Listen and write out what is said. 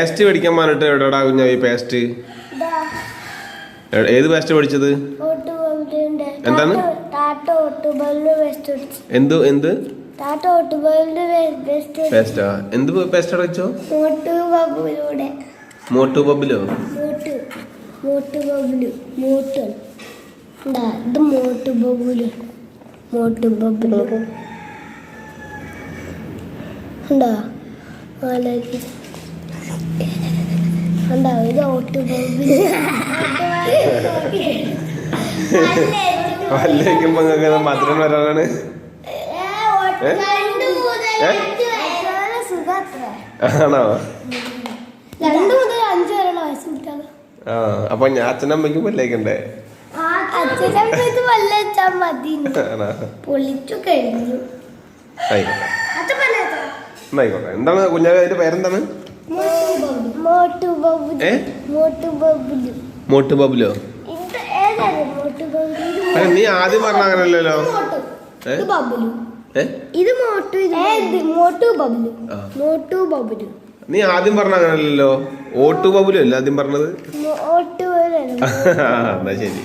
Paste പഠിക്കാൻ പറഞ്ഞിട്ട് എവിടെടാ കുഞ്ഞാ ഈ പേസ്റ്റ്? ഏത് പേസ്റ്റ് പഠിച്ചത്? എന്താണ്? എന്ത് എന്ത് പേസ്റ്റാ? എന്ത് പേസ്റ്റ് അടച്ചോ? മോട്ടു ബബ്ലോ? മോട്ടു ബബ്ലു. ഇത് മോട്ടു ബബ്ലു. മോട്ടു ബബ്ലു ഉണ്ടാ ഉണ്ടാ ഇത് ഓട്ടു ബബ്ലു. വല്ലേക്കുമ്പോ മധുരം വരാനാണ്. ആണോ? 2 മുതൽ 5 വരെയുള്ള വയസ്സ് കുട്ടികള്. ആ അപ്പൊ ഞാൻ അച്ഛനമ്മയ്ക്ക് പല്ലേക്കണ്ടേ? അച്ഛനമ്മയ്ക്ക് പല്ലേച്ചാ മതി. പൊളിച്ചു കഴിഞ്ഞു. ആയിക്കോട്ടെ. എന്താണ് കുഞ്ഞാവേ അതിന്റെ പേരെന്താണ്? മോട്ടു ബബ്ലു. മോട്ടു ബബ്ലു. മോട്ടു ബബ്ലോ? നീ ആദ്യം പറഞ്ഞ അങ്ങനല്ലോ. ഇത് ബബ്ലു. ഇത് മോട്ടു. മോട്ടു ബബ്ലു. മോട്ടു ബബ്ലു. നീ ആദ്യം പറഞ്ഞ അങ്ങനല്ലോ. ഓട്ടു ബബ്ലു അല്ല ആദ്യം പറഞ്ഞത്. ഓട്ടു. എന്നാ ശരി.